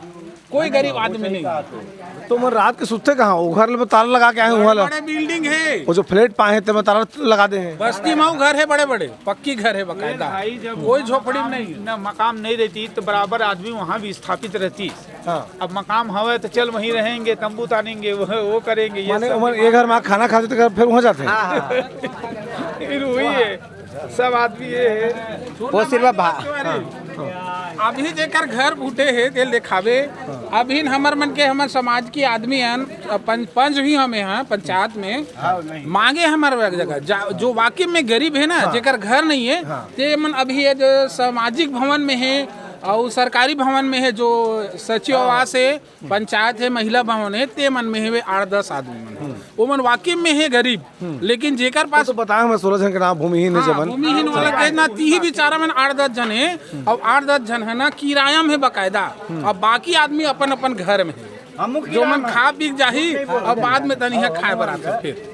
कोई गरीब आदमी नहीं तो मैं रात के सुते कहाँ वो घर में ताला लगा के आए हुआ बड़े बिल्डिंग है वो जो फ्लैट पाए थे मैं ताला लगा दे हैं बस्ती में घर है बड़े बड़े पक्की घर है बकायदा कोई झोपड़ी में नहीं न मकाम नहीं रहती तो बराबर आदमी वहाँ भी स्थापित रहती। हाँ। अब मकाम हवे तो चल वहीं रहेंगे तंबू तानेंगे वो करेंगे ये माने सब। उमर एक घर में खाना खाते थे फिर वहाँ जाते हैं फिर वही है सब आदमी ये है वो सिर्फ अभी जेकर घर फूटे है तेल दिखावे अभी हमर मन के हमर समाज की आदमी हैं पंच भी हमें हैं पंचायत में मांगे हमारे जगह जो वाकई में गरीब है ना जेकर घर नहीं है ते मन अभी ये जो सामाजिक भवन में है और सरकारी भवन में है जो सचिव आवास है पंचायत है महिला भवन है ते मन में है वे 8-10 आदमी मन वो मन वाकई में है गरीब लेकिन जेकर पास तो बताया मैं 16 जन के नाम भूमिहीन है जमन भूमिहीन वाला के ना ती बेचारा मन 8-10 जन है और 8-10 जन है ना किराया में बकायदा और बाकी आदमी अपन अपन घर में है जो मन खा पी जाही और बाद में तनी खाए बराबर फिर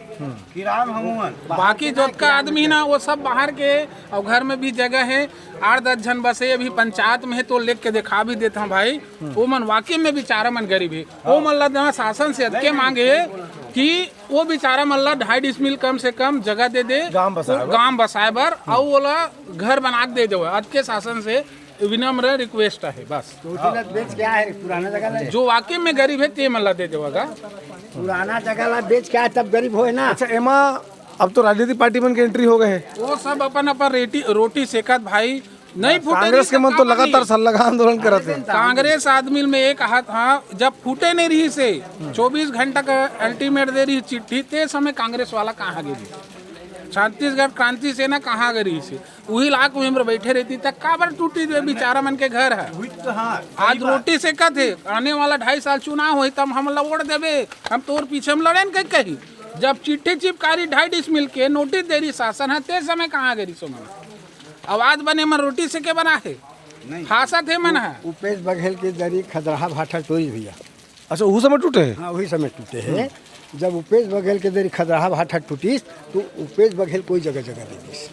बाकी जो का आदमी ना वो सब बाहर के और घर में भी जगह है 8-10 जन बसे अभी पंचायत में है तो लेख के दिखा भी देता हूँ भाई वो मन वाकई में बेचारा मन गरीब है वो मन शासन से अदके मांगे कि वो बेचारा मन 2.5 डिसमिल कम से कम जगह दे दे गांव बसाए बर और वो घर बना दे दो अदके शासन से विनम्र रिक्वेस्ट है बस बेच क्या है पुराना जगह जो वाकई में गरीब है ते मन दे देगा पुराना जगह ला बेच क्या है तब गरीब हो ना। अच्छा एमा अब तो राजनीतिक पार्टी में एंट्री हो गए हैं वो सब अपन अपन रोटी सेकत भाई नहीं फूटे कांग्रेस के मन तो लगातार सल्लाह आंदोलन करते हैं कांग्रेस आदमी में एक हाथ हाँ जब फूटे नहीं रही से 24 घंटा का अल्टीमेट दे रही चिट्ठी ते समय कांग्रेस वाला कहाँ गई छत्तीसगढ़ क्रांति सेना कहाँ गई से वही लाख मेंबर बैठे रहती तक काबर टूटी बेचारा मन के घर है आज रोटी से का थे आने वाला 2.5 साल चुनाव हुई तब हम वोट देवे हम तोर पीछे में लड़े न कही जब चिट्ठी चिपकारी 2.5 डिसमिल के नोटिस दे रही शासन है ते समय कहाँ गई सो मन आवाज बने मन रोटी से के बना है फांसा थे मन है उपेश बघेल के दरी खदराहा भाटा टोरी भैया। अच्छा वो समय टूटे हाँ वही समय टूटे हैं जब उपेश बघेल के दरी खदराहा भाटा टूटीस तो उपेश बघेल कोई जगह दे दिस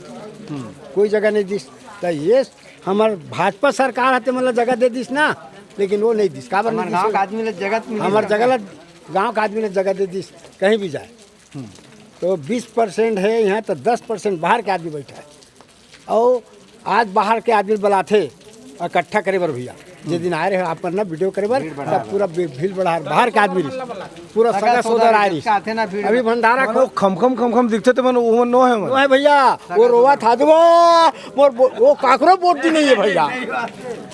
कोई जगह नहीं दिस तो ये हमार भाजपा सरकार आते मतलब जगह दे दिस ना लेकिन वो नहीं दिस काबर गाँव का आदमी ने जगह हमारे जगह गाँव का आदमी ने जगह दे दिस कहीं भी जाए तो 20% है यहाँ तो 10% बाहर के आदमी बैठा है और आज बाहर के आदमी बुलाते इकट्ठा करे बर भैया जे दिन आए रहे आप ना वीडियो करे बर तब पूरा भीड़ बढ़ा बाहर के आदमी पूरा सगा सोदर आ रही अभी भंडारा वो खम दिखते थे मन वो नो है वो है भैया वो रोवा था दो मोर वो काकरो बोलती नहीं है भैया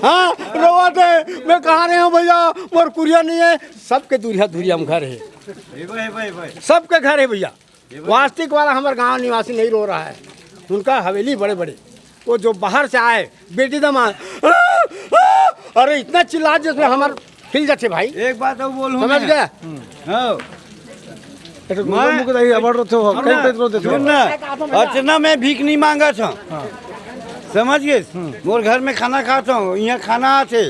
हाँ रोवा थे मैं कहाँ रहे हूँ भैया मोर कुरिया नहीं है सबके दूरिया हम घर है सबके घर है भैया वास्तविक वाला हमारे गांव निवासी नहीं रो रहा है उनका हवेली बड़े बड़े वो जो बाहर से आए बेटी दमा अरे इतना चिल्ला जिसमें हमारे हिल जाते भाई एक बात और बोलूं समझ गए अर्चना में भीख नहीं मांगा था समझ गए मोर घर में खाना खाता हूँ यहाँ खाना आते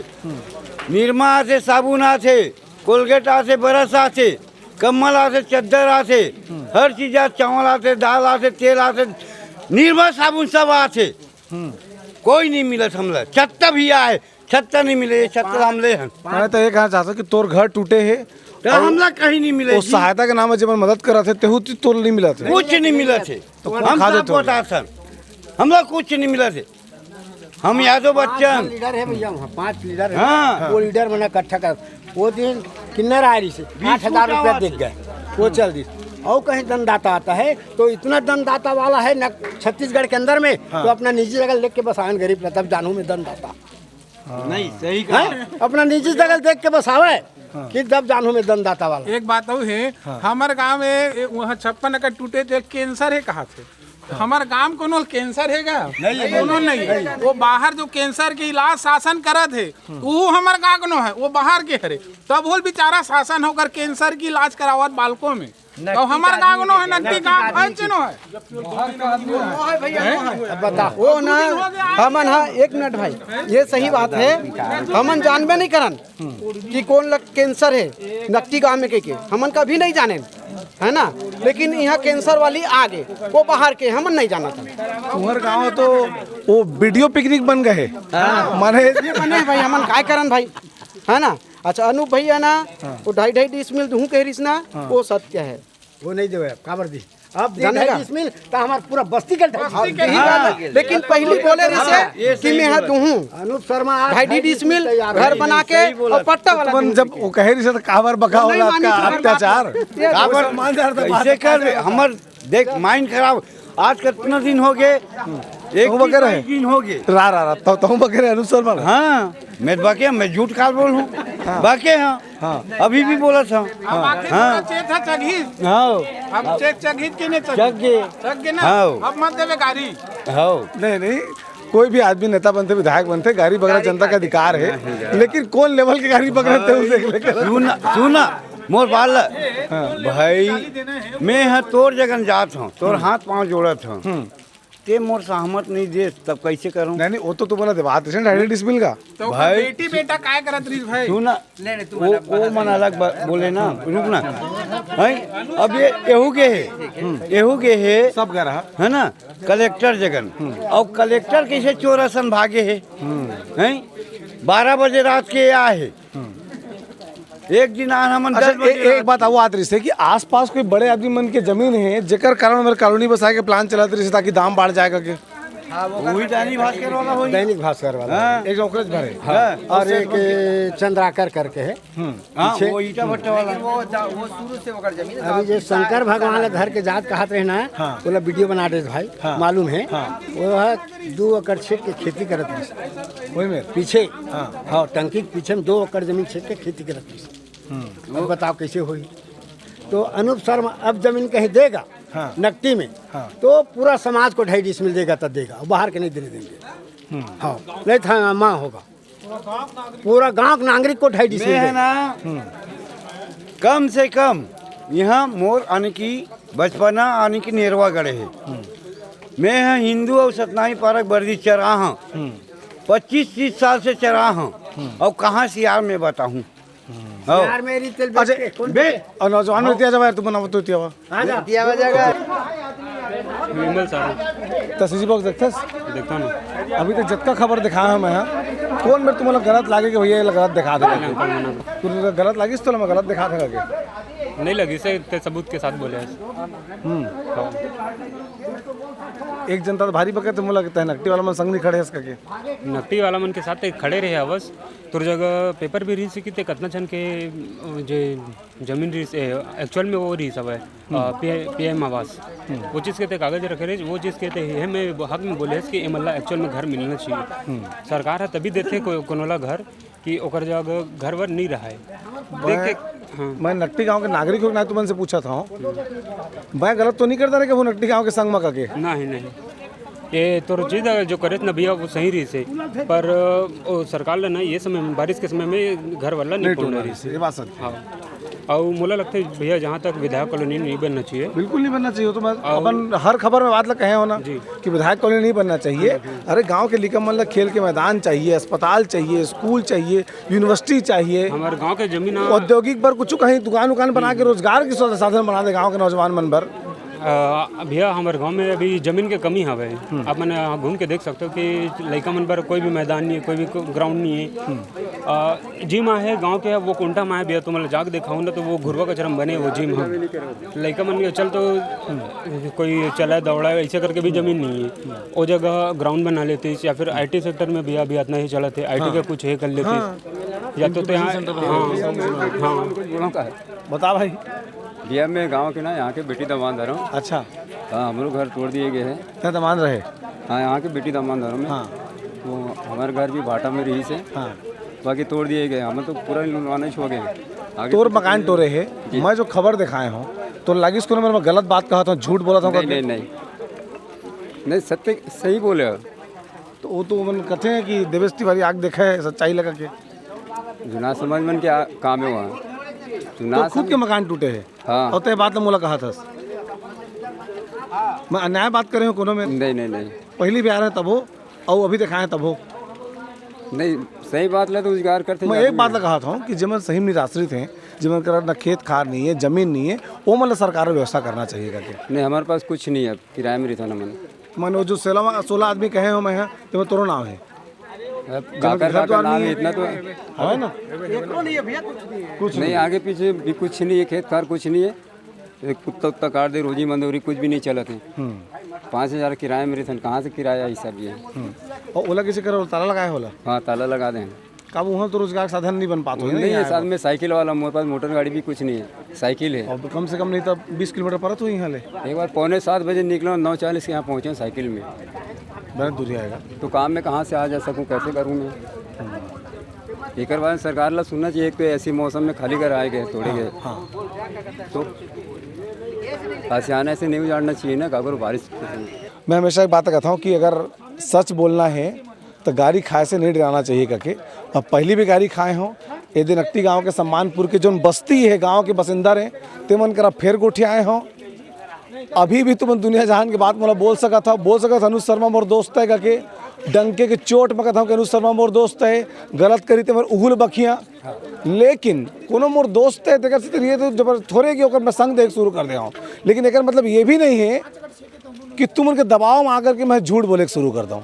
निरमा आते साबुन आते कोलगेट आते बरस आते कम्बल आते चद्दर आते हर चीज आते चावल आते दाल आते तेल आते निरमा साबुन सब आते कोई नहीं मिला हमला छत्ता भी आए छत्ता नहीं मिले छत्ता हमले हैं मैं तो ये कहना चाहता कि तोर घर टूटे है तो हमला कहीं नहीं मिले उस सहायता के नाम जब मदद कर रहे थे तेहू तोर नहीं मिला थे कुछ नहीं मिला थे हम सब बता सर हमला कुछ नहीं मिला थे हम यादव बच्चन लीडर है भैया वहाँ 5 लीडर है हाँ। वो लीडर मैंने इकट्ठा कर वो दिन किन्नर आ रही से 8,000 रुपया देख गए वो चल दी और कहीं दंडदाता आता है तो इतना दंडदाता वाला है न छत्तीसगढ़ के अंदर में तो अपना निजी जगह लेके के बसावन गरीब तब जानू में दंडदाता नहीं सही अपना निजी जगह देख के बसावे कि जब जानू में दंडदाता वाला एक बात और है हमारे गांव में वहाँ 56 एकड़ टूटे थे कैंसर है कहाँ थे हमारे गांव कोनो कैंसर है क्या कोनो नहीं वो बाहर जो कैंसर के इलाज शासन करत है वो हमारे गांव कोनो है वो बाहर के हरे तब वो बेचारा शासन होकर कैंसर की इलाज करावत बालकों में तो हमारे गांव कोनो है नकटी गांव पंचनो है बता वो ना हमन हाँ 1 मिनट भाई ये सही बात है हमन जानबे नहीं करन कि कौन लग कैंसर है नकटी गांव में के हमन कभी नहीं जाने है ना लेकिन यहाँ कैंसर वाली आगे वो बाहर के हमन नहीं जाना था तुम्हारे गाँव तो वो वीडियो पिकनिक बन गए माने बने भाई हमन काय करन भाई है ना अच्छा अनूप भैया ना वो 2.5 डिसमिल दूं कह रही ना वो सत्य है वो नहीं देवे काबर दी अब जानेगा? इसमें तो हमारा पूरा बस्ती का लेकिन पहली बोले रही से कि मैं दूं अनूप शर्मा 2.5 डिसमिल घर बना के और पट्टा वाला अपन जब वो कह रही से काबर बका नहीं होला मानी आपका थी। अत्याचार काबर मानदार तो ऐसे कर हमर देख माइंड खराब आज कितना दिन हो गए एक तो वगैरह है। दिन हो गए रा तो बकरे अनुसार मार हाँ मैं बाकी मैं झूठ काल बोल हूँ बाकी हाँ अभी भी बोला था हाँ चेक था चघीत हाँ अब चेक चघीत के नहीं चक गे चघ के ना हाँ। अब मत देवे गाड़ी हाँ नहीं कोई भी आदमी नेता बनते विधायक बनते गाड़ी पकड़ा जनता का अधिकार है लेकिन कौन लेवल की गाड़ी पकड़ते हैं देख लेकर सुना मोर बाल भाई मैं यहाँ तोर जगन जात हूँ तोर हाथ पाँव जोड़त हूँ ते मोर सहमत नहीं दे तब कैसे करूँ नहीं वो तो तुम्हारा देवात है 2.5 डिसमिल का तो भाई। बेटी बेटा काय करत रही भाई सुना वो मन अलग बोले ना रुक ना है अब ये एहू के है सब कह रहा है ना कलेक्टर जगन और कलेक्टर कैसे चोरसन भागे है 12 बजे रात के आए है एक दिन आन हमन अच्छा 10 बजे एक बात वो आत रही है कि आसपास कोई बड़े आदमी मन के जमीन है जेकर कारण मेरे कॉलोनी बसाए के प्लान चलाते रही ताकि दाम बढ़ जाएगा के वही दैनिक भास्कर वाला होई दैनिक भास्कर वाला एक नौकरेज भरे और एक चंद्राकर करके है हाँ वो ईटा भट्टा वाला वो शुरू से होकर जमीन अभी जो शंकर भगवान के घर के जात कहत रहे ना बोला वीडियो बना दे भाई मालूम है वो है 2 एकड़ छेद के खेती करत रही वही में पीछे हाँ टंकी के पीछे में 2 एकड़ जमीन छेद के खेती करत रही अब बताओ कैसे होगी तो अनूप शर्मा अब जमीन कहीं देगा नकटी में तो पूरा समाज को 2.5 डिसमिल देगा तब देगा बाहर के नहीं देने देंगे हाँ नहीं था माँ होगा पूरा गांव नागरिक को 2.5 डिसमिल है ना कम से कम यहाँ मोर आने की बचपना आने की नेरवा गढ़े है मैं यहाँ हिंदू और सतनाही पार्क बर्दी चरा हूँ 25-30 साल से चरा हूँ और कहाँ से यार मैं बताऊँ यार मेरी तेल बेच के कौन बे और नौजवान में दिया जाए तुम ना तो दिया दिया जाएगा तस्वीर बॉक्स देखता ना अभी तक जब का खबर दिखा है मैं कौन मेरे तुम्हारा गलत लागे कि भैया ये गलत दिखा देगा तू गलत लगी तो मैं गलत दिखा देगा नहीं लगी से सबूत के साथ बोले एक जनता तो भारी बके तो मुला लगता है नकटी वाला मन संग नहीं खड़े इसका के नकटी वाला मन के साथ एक खड़े रहे अवस तोर जगह पेपर भी रही कि कतना छन के जे जमीन रही एक्चुअल में वो रही सब है PM आवास वो चीज़ के ते कागज रखे रहे वो चीज़ के ते है मैं हक में बोले कि एमल्ला एक्चुअल में घर मिलना चाहिए सरकार है तभी देते कोनोला घर कि ओकर जगह घर वर नहीं रहा है देख के मैं नकटी गांव के नागरिक हो ना तुमन से पूछा था मैं गलत तो नहीं करता रहे कि वो नकटी गांव के संग में के नहीं ये तो चीज़ जो करे ना भैया वो सही रही से पर सरकार ने ना ये समय में बारिश के समय में घर वाला नहीं पहुँच रही से ये बात सच हाँ और मुला लगता है भैया जहाँ तक विधायक कॉलोनी नहीं बनना चाहिए बिल्कुल नहीं बनना चाहिए तो मैं अपन हर खबर में बात लग कहे हो ना कि विधायक कॉलोनी नहीं बनना चाहिए अरे गांव के लिकम मतलब खेल के मैदान चाहिए अस्पताल चाहिए स्कूल चाहिए यूनिवर्सिटी चाहिए हमारे गांव के जमीन औद्योगिक पर कुछ कहीं दुकान बना के रोजगार की साधन बना दे गाँव के नौजवान मन भर भैया हमारे गांव में अभी जमीन के कमी हवे आप मैंने घूम के देख सकते हो कि लड़का मन पर कोई भी मैदान नहीं है कोई भी ग्राउंड नहीं है जिम है गांव के वो कुंटा में है भैया तुम जाके दिखाऊँ ना तो वो घुरवा कचरम बने वो जिम है लड़का मन चल तो कोई चला दौड़ा ऐसे करके भी जमीन नहीं है वो जगह ग्राउंड बना लेते या फिर IT सेक्टर में भैया अभी इतना ही चला थे IT का कुछ है कर लेते या तो यहाँ हाँ बता भाई भैया मैं गांव के ना यहाँ के बेटी दामाद रहा हूँ। अच्छा हाँ हम लोग घर तोड़ दिए गए हैं। क्या दामाद रहे? हाँ यहाँ के बेटी दामाद रहा हूँ मैं। हाँ तो हमारे घर भी भाटा में रही से। हाँ बाकी तोड़ दिए गए हमें तो पूरा लुनवाने छो गए तोर मकान टोरे है मैं जो खबर दिखाए हूँ तो लगी इसको मैं गलत बात कहा था झूठ बोला था नहीं सत्य सही बोले तो वो तो मन कहते हैं कि देवेश तिवारी आग देखा है सच्चाई लगा के जुना समाज मन के काम है वहाँ तो खुद के मकान टूटे हैं हाँ और तो बात ने मुला कहा था मैं अन्याय बात कर रहे हूँ कोनो में नहीं पहली भी आ रहे हैं तब हो और अभी दिखाए तब हो नहीं सही बात ले तो रोजगार करते मैं एक बात कहा था कि जब सही निराश्रित हैं जिमन कर ना खेत खार नहीं है जमीन नहीं है वो मतलब सरकार व्यवस्था करना चाहिए करके नहीं हमारे पास कुछ नहीं है किराए में रहता ना मैंने जो 16 आदमी कहे हो मैं तो तोरो नाम है काकर नाम है इतना तो है ना कुछ नहीं आगे पीछे भी कुछ नहीं है खेत खार कुछ नहीं है एक कुत्ता उत्ता काट दे रोजी मंदोरी कुछ भी नहीं चला थे 5,000 किराए में रहते कहाँ से किराया ये सब ये और ओला किसी करो ताला लगाए होला हाँ ताला लगा दें कब वहाँ तो रोजगार साधन नहीं बन पाते नहीं है साथ में साइकिल वाला मेरे पास मोटर गाड़ी भी कुछ नहीं है साइकिल है और कम से कम नहीं तब 20 किलोमीटर परत हुई यहाँ ले एक बार 6:45 बजे निकलो 9:40 के यहाँ पहुँचे साइकिल में बहुत दूरी आएगा तो काम में कहाँ से आ जा सकूँ कैसे करूँ मैं एक बार सरकार ला सुनना चाहिए एक तो ऐसी मौसम में खाली घर आए गए तोड़े गए तो आसियाना से नहीं उजाड़ना चाहिए ना कागर बारिश मैं हमेशा एक बात कहता हूँ कि अगर सच बोलना है तो गाड़ी खाए से नहीं डराना चाहिए करके अब पहली भी गाड़ी खाए हों ये दिन नकटी गाँव के सम्मानपुर के जो बस्ती है गाँव के बसिंदर हैं तेमन कर फेर गोठे आए हों अभी भी तुम दुनिया जहान की बात मतलब बोल सका था अनुज शर्मा मोर दोस्त है करके डंके के चोट में कहता हूँ कि अनुज शर्मा मोर दोस्त है गलत करी तो मेरे उहुल बखियाँ लेकिन कोनो मोर दोस्त है तो ये तो जब थोड़े की होकर मैं संग देख शुरू कर दे लेकिन एक मतलब ये भी नहीं है कि तुम उनके दबाव में आकर के मैं झूठ बोले शुरू कर दूँ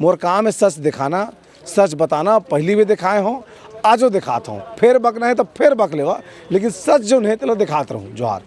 मोर काम है सच दिखाना सच बताना पहली भी दिखाए हों आजो दिखाता हूँ फिर बकना है तो फिर बक लेवा लेकिन सच जो नहीं तो दिखाता रहूँ जोहार।